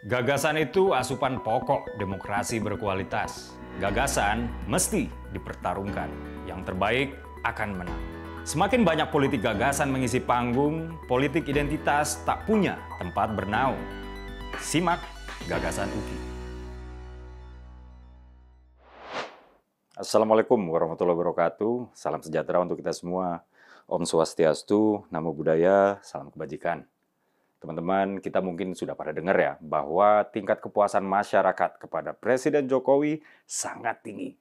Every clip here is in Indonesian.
Gagasan itu asupan pokok demokrasi berkualitas. Gagasan mesti dipertarungkan. Yang terbaik akan menang. Semakin banyak politik gagasan mengisi panggung, politik identitas tak punya tempat bernaung. Simak Gagasan UKI. Assalamualaikum warahmatullahi wabarakatuh. Salam sejahtera untuk kita semua. Om Swastiastu, Namo Buddhaya, salam kebajikan. Teman-teman, kita mungkin sudah pada dengar ya, bahwa tingkat kepuasan masyarakat kepada Presiden Jokowi sangat tinggi.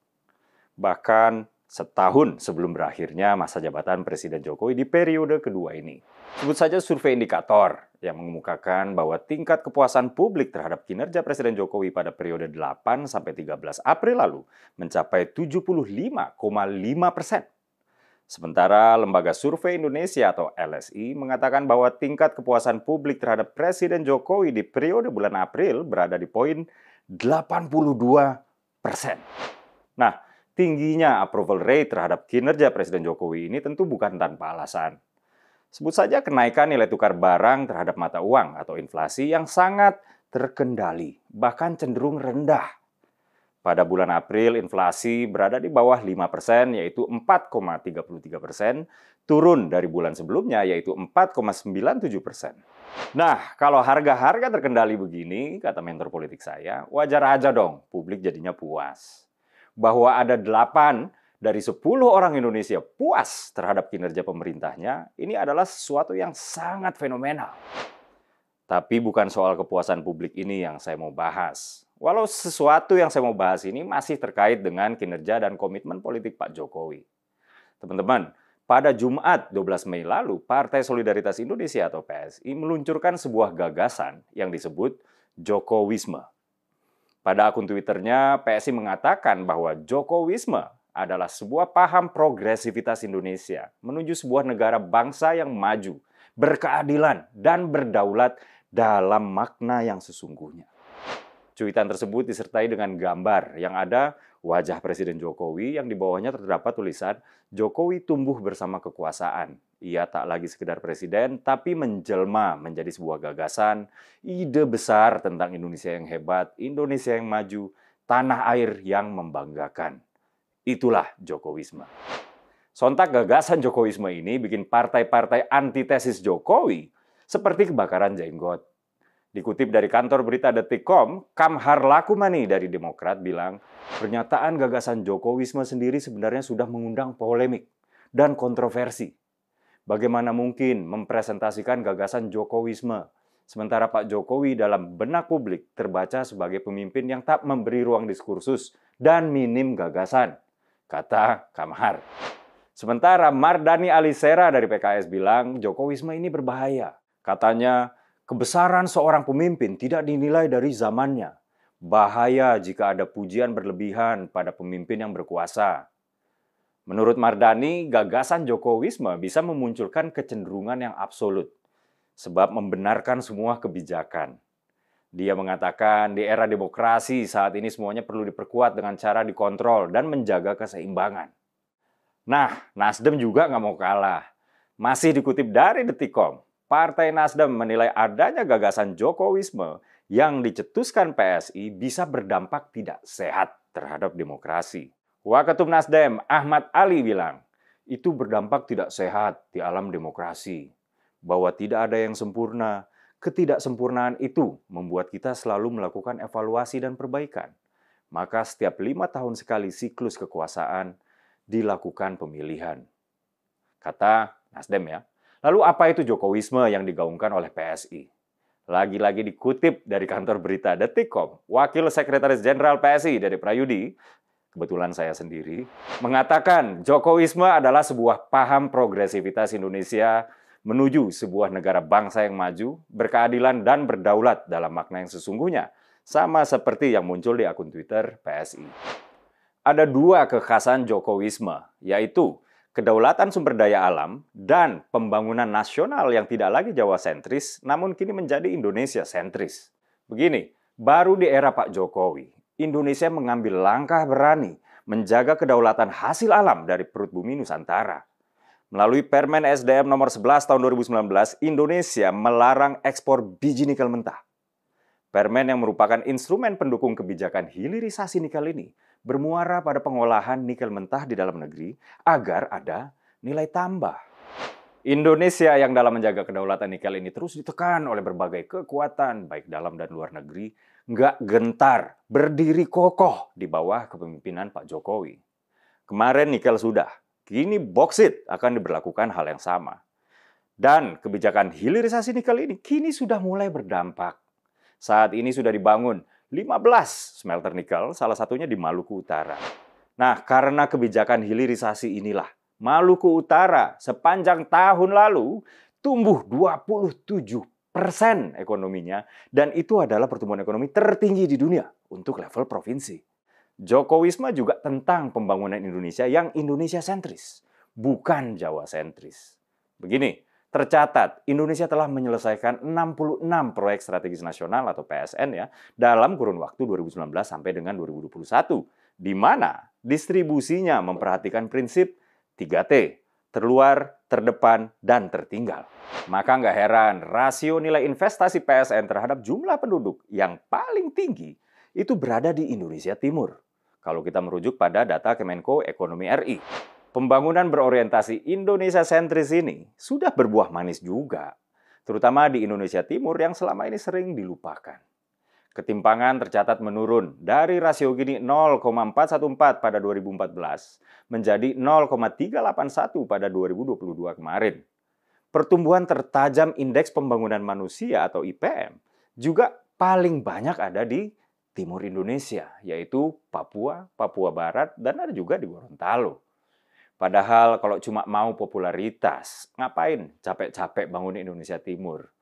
Bahkan setahun sebelum berakhirnya masa jabatan Presiden Jokowi di periode kedua ini. Sebut saja survei indikator yang mengemukakan bahwa tingkat kepuasan publik terhadap kinerja Presiden Jokowi pada periode 8-13 April lalu mencapai 75,5%. Sementara Lembaga Survei Indonesia atau LSI mengatakan bahwa tingkat kepuasan publik terhadap Presiden Jokowi di periode bulan April berada di poin 82%. Nah, tingginya approval rate terhadap kinerja Presiden Jokowi ini tentu bukan tanpa alasan. Sebut saja kenaikan nilai tukar barang terhadap mata uang atau inflasi yang sangat terkendali, bahkan cenderung rendah. Pada bulan April, inflasi berada di bawah 5%, yaitu 4,33%, turun dari bulan sebelumnya, yaitu 4,97%. Nah, kalau harga-harga terkendali begini, kata mentor politik saya, wajar aja dong publik jadinya puas. Bahwa ada 8 dari 10 orang Indonesia puas terhadap kinerja pemerintahnya, ini adalah sesuatu yang sangat fenomenal. Tapi bukan soal kepuasan publik ini yang saya mau bahas. Walau sesuatu yang saya mau bahas ini masih terkait dengan kinerja dan komitmen politik Pak Jokowi. Teman-teman, pada Jumat 12 Mei lalu, Partai Solidaritas Indonesia atau PSI meluncurkan sebuah gagasan yang disebut Jokowisme. Pada akun Twitternya, PSI mengatakan bahwa Jokowisme adalah sebuah paham progresivitas Indonesia menuju sebuah negara bangsa yang maju, berkeadilan, dan berdaulat dalam makna yang sesungguhnya. Cuitan tersebut disertai dengan gambar yang ada wajah Presiden Jokowi yang di bawahnya terdapat tulisan Jokowi tumbuh bersama kekuasaan. Ia tak lagi sekedar presiden, tapi menjelma menjadi sebuah gagasan, ide besar tentang Indonesia yang hebat, Indonesia yang maju, tanah air yang membanggakan. Itulah Jokowisme. Sontak gagasan Jokowisme ini bikin partai-partai antitesis Jokowi seperti kebakaran jenggot. Dikutip dari kantor berita Detik.com, Kamhar Lakumani dari Demokrat bilang, pernyataan gagasan Jokowisme sendiri sebenarnya sudah mengundang polemik dan kontroversi. Bagaimana mungkin mempresentasikan gagasan Jokowisme, sementara Pak Jokowi dalam benak publik terbaca sebagai pemimpin yang tak memberi ruang diskursus dan minim gagasan, kata Kamhar. Sementara Mardhani Alisera dari PKS bilang, Jokowisme ini berbahaya. Katanya, kebesaran seorang pemimpin tidak dinilai dari zamannya. Bahaya jika ada pujian berlebihan pada pemimpin yang berkuasa. Menurut Mardhani, gagasan Jokowisme bisa memunculkan kecenderungan yang absolut, sebab membenarkan semua kebijakan. Dia mengatakan di era demokrasi saat ini semuanya perlu diperkuat dengan cara dikontrol dan menjaga keseimbangan. Nah, Nasdem juga nggak mau kalah. Masih dikutip dari Detik.com, Partai Nasdem menilai adanya gagasan Jokowisme yang dicetuskan PSI bisa berdampak tidak sehat terhadap demokrasi. Waketum Nasdem Ahmad Ali bilang, itu berdampak tidak sehat di alam demokrasi. Bahwa tidak ada yang sempurna, ketidaksempurnaan itu membuat kita selalu melakukan evaluasi dan perbaikan. Maka setiap 5 tahun sekali siklus kekuasaan dilakukan pemilihan. Kata Nasdem ya. Lalu apa itu Jokowisme yang digaungkan oleh PSI? Lagi-lagi dikutip dari kantor berita Detik.com, Wakil Sekretaris Jenderal PSI Dede Prayudi, kebetulan saya sendiri, mengatakan Jokowisme adalah sebuah paham progresivitas Indonesia menuju sebuah negara bangsa yang maju, berkeadilan dan berdaulat dalam makna yang sesungguhnya, sama seperti yang muncul di akun Twitter PSI. Ada 2 kekhasan Jokowisme, yaitu kedaulatan sumber daya alam, dan pembangunan nasional yang tidak lagi Jawa sentris, namun kini menjadi Indonesia sentris. Begini, baru di era Pak Jokowi, Indonesia mengambil langkah berani menjaga kedaulatan hasil alam dari perut bumi Nusantara. Melalui Permen SDM nomor 11 tahun 2019, Indonesia melarang ekspor biji nikel mentah. Permen yang merupakan instrumen pendukung kebijakan hilirisasi nikel ini bermuara pada pengolahan nikel mentah di dalam negeri agar ada nilai tambah. Indonesia yang dalam menjaga kedaulatan nikel ini terus ditekan oleh berbagai kekuatan, baik dalam dan luar negeri, nggak gentar, berdiri kokoh di bawah kepemimpinan Pak Jokowi. Kemarin nikel sudah, kini boksit akan diberlakukan hal yang sama. Dan kebijakan hilirisasi nikel ini kini sudah mulai berdampak. Saat ini sudah dibangun 15 smelter nikel, salah satunya di Maluku Utara. Nah, karena kebijakan hilirisasi inilah, Maluku Utara sepanjang tahun lalu tumbuh 27% ekonominya, dan itu adalah pertumbuhan ekonomi tertinggi di dunia untuk level provinsi. Jokowisme juga tentang pembangunan Indonesia yang Indonesia sentris, bukan Jawa sentris. Begini, tercatat, Indonesia telah menyelesaikan 66 proyek strategis nasional atau PSN ya dalam kurun waktu 2019 sampai dengan 2021, di mana distribusinya memperhatikan prinsip 3T, terluar, terdepan, dan tertinggal. Maka nggak heran, rasio nilai investasi PSN terhadap jumlah penduduk yang paling tinggi itu berada di Indonesia Timur. Kalau kita merujuk pada data Kemenko Ekonomi RI. Pembangunan berorientasi Indonesia sentris ini sudah berbuah manis juga, terutama di Indonesia Timur yang selama ini sering dilupakan. Ketimpangan tercatat menurun dari rasio Gini 0,414 pada 2014 menjadi 0,381 pada 2022 kemarin. Pertumbuhan tertajam Indeks Pembangunan Manusia atau IPM juga paling banyak ada di Timur Indonesia, yaitu Papua, Papua Barat, dan ada juga di Gorontalo. Padahal kalau cuma mau popularitas, ngapain capek-capek bangun Indonesia Timur?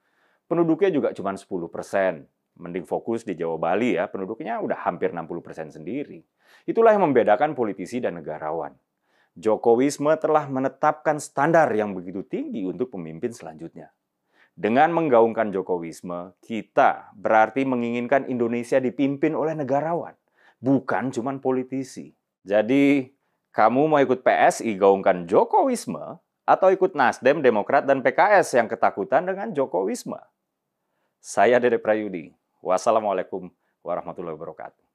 Penduduknya juga cuma 10%. Mending fokus di Jawa Bali ya, penduduknya udah hampir 60% sendiri. Itulah yang membedakan politisi dan negarawan. Jokowisme telah menetapkan standar yang begitu tinggi untuk pemimpin selanjutnya. Dengan menggaungkan Jokowisme, kita berarti menginginkan Indonesia dipimpin oleh negarawan, bukan cuma politisi. Jadi, kamu mau ikut PSI gaungkan Jokowisme atau ikut Nasdem, Demokrat, dan PKS yang ketakutan dengan Jokowisme? Saya Dedek Prayudi. Wassalamualaikum warahmatullahi wabarakatuh.